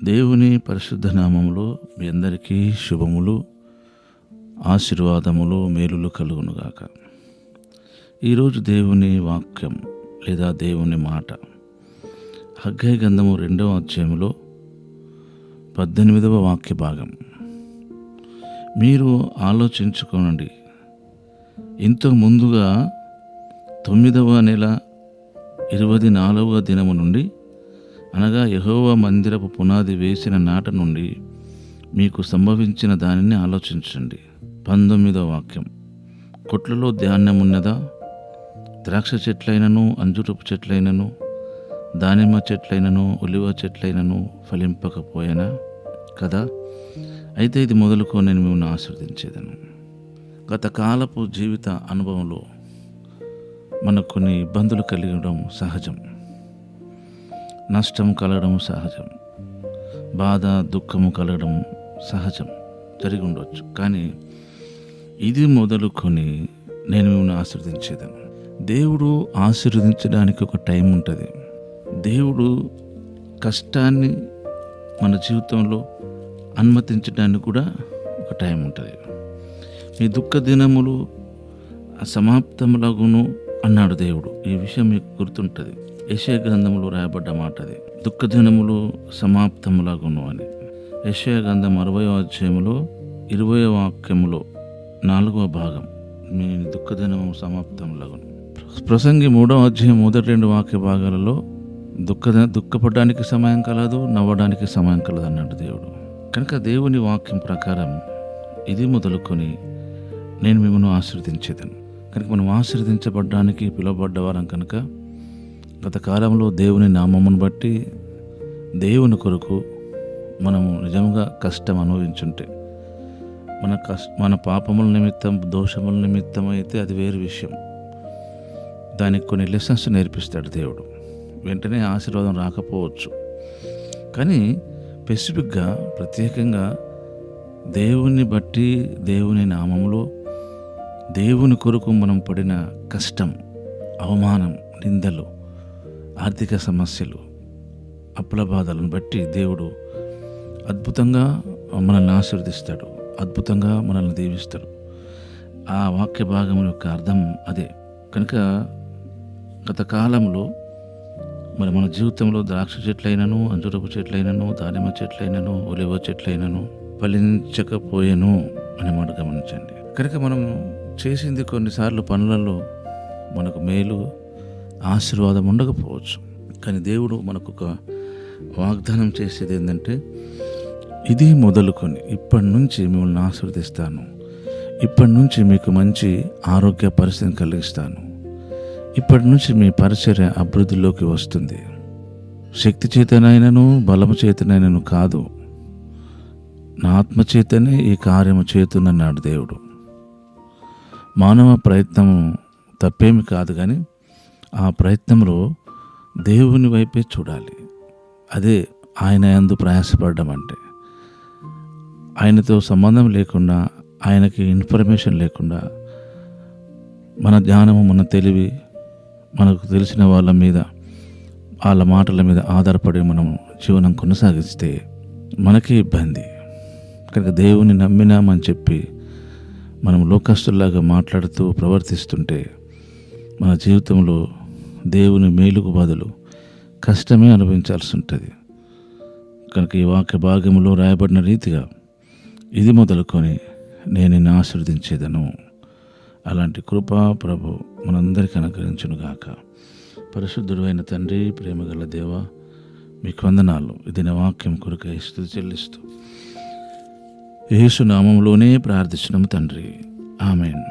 దేవుని పరిశుద్ధ నామములో మీ అందరికీ శుభములు, ఆశీర్వాదములు, మేలులు కలుగునుగాక. ఈరోజు దేవుని వాక్యం లేదా దేవుని మాట హగ్గై గ్రంథము 2వ అధ్యాయములో 18వ వాక్య భాగం. మీరు ఆలోచించుకోనండి, ఇంతకు ముందుగా 9వ నెల 24వ దినము నుండి, అనగా యెహోవా మందిరపు పునాది వేసిన నాట నుండి మీకు సంభవించిన దానిని ఆలోచించండి. 19వ వాక్యం. కొట్లలో ధాన్యమున్నదా? ద్రాక్ష చెట్లైనను, అంజూరపు చెట్లైనను, దానిమ్మ చెట్లైనను, ఒలివ చెట్లైనను ఫలింపకపోయేనా కదా? అయితే ఇది మొదలుకో నేను మిమ్మల్ని ఆశీర్వదించేదను. గత కాలపు జీవిత అనుభవంలో మనకు కొన్ని ఇబ్బందులు కలిగడం సహజం, నష్టం కలగడం సహజం, బాధ దుఃఖము కలగడం సహజం, జరిగి ఉండవచ్చు. కానీ ఇది మొదలుకొని నేను మిమ్మల్ని ఆశీర్వదించేదను. దేవుడు ఆశీర్వదించడానికి ఒక టైం ఉంటుంది. దేవుడు కష్టాన్ని మన జీవితంలో అనుమతించడానికి కూడా ఒక టైం ఉంటుంది. మీ దుఃఖ దినములు అసమాప్తములగును అన్నాడు దేవుడు. ఈ విషయం మీకు గుర్తుంటుంది. యెషయా గ్రంథములో రాయబడ్డ మాట అది. దుఃఖ దినములు సమాప్తములగును అని. యెషయా గ్రంథం 60వ అధ్యాయములో 20వ వాక్యములో 4వ భాగం, మీ దుఃఖ దినము సమాప్తములగును. ప్రసంగి 3వ అధ్యాయం మొదటి 2 వాక్య భాగాలలో దుఃఖపడడానికి సమయం కలదు, నవ్వడానికి సమయం కలదు అన్నాడు దేవుడు. కనుక దేవుని వాక్యం ప్రకారం ఇది మొదలుకొని నేను మిమ్మల్ని ఆశీర్వదించేదను. కనుక మనం ఆశీర్వదించబడ్డానికి పిలువబడ్డవారం కనుక గత కాలంలో దేవుని నామమును బట్టి దేవుని కొరకు మనము నిజంగా కష్టం అనుభవించుంటే, మన పాపముల నిమిత్తం, దోషముల నిమిత్తం అయితే అది వేరు విషయం. దానికి కొన్ని లెసన్స్ నేర్పిస్తాడు దేవుడు. వెంటనే ఆశీర్వాదం రాకపోవచ్చు, కానీ స్పెసిఫిక్గా ప్రత్యేకంగా దేవుని బట్టి, దేవుని నామములో దేవుని కొరకు మనం పడిన కష్టం, అవమానం, నిందలు, ఆర్థిక సమస్యలు, అప్పుల బాధలను బట్టి దేవుడు అద్భుతంగా మనల్ని ఆశీర్వదిస్తాడు, అద్భుతంగా మనల్ని దీవిస్తాడు. ఆ వాక్య భాగం యొక్క అర్థం అదే. కనుక గత కాలంలో మరి మన జీవితంలో ద్రాక్ష చెట్లైనను, అంజూరపు చెట్లైనను, దానిమ్మ చెట్లైనను, ఒలివ చెట్లైనను ఫలించకపోయేను అనే మాట గమనించండి. కనుక మనం చేసింది కొన్నిసార్లు పనులలో మనకు మేలు, ఆశీర్వాదం ఉండకపోవచ్చు. కానీ దేవుడు మనకు ఒక వాగ్దానం చేసేది ఏంటంటే, ఇది మొదలుకొని ఇప్పటి నుంచి మిమ్మల్ని ఆశీర్వదిస్తాను, ఇప్పటి నుంచి మీకు మంచి ఆరోగ్య పరిస్థితిని కలిగిస్తాను, ఇప్పటి నుంచి మీ పరిచర్య అభివృద్ధిలోకి వస్తుంది. శక్తి చేతనైనను, బలము చేతనైనను కాదు, నా ఆత్మచేతనే ఈ కార్యము చేతుందన్నాడు దేవుడు. మానవ ప్రయత్నం తప్పేమి కాదు, కానీ ఆ ప్రయత్నంలో దేవుని వైపే చూడాలి. అదే ఆయన యందు ప్రయాసపడడం అంటే. ఆయనతో సంబంధం లేకుండా, ఆయనకి ఇన్ఫర్మేషన్ లేకుండా, మన జ్ఞానము, మన తెలివి, మనకు తెలిసిన వాళ్ళ మీద, వాళ్ళ మాటల మీద ఆధారపడి మనం జీవనం కొనసాగిస్తే మనకే ఇబ్బంది. కనుక దేవుని నమ్మినామని చెప్పి మనం లోకస్తుల్లాగా మాట్లాడుతూ ప్రవర్తిస్తుంటే మన జీవితంలో దేవుని మేలుకు బదులు కష్టమే అనుభవించాల్సి ఉంటుంది. కనుక ఈ వాక్య భాగంలో రాయబడిన రీతిగా ఇది మొదలుకొని నేను నిన్ను ఆశీర్వదించేదను. అలాంటి కృపా ప్రభు మనందరికీ అనుగ్రహించునుగాక. పరిశుద్ధుడు అయిన తండ్రి, ప్రేమగల దేవ, మీకు వందనాలు. ఇది నా వాక్యం కొరకై స్తుతి చెల్లిస్తూ యేసు నామములోనే ప్రార్థిస్తున్నాము తండ్రి. ఆమేన్.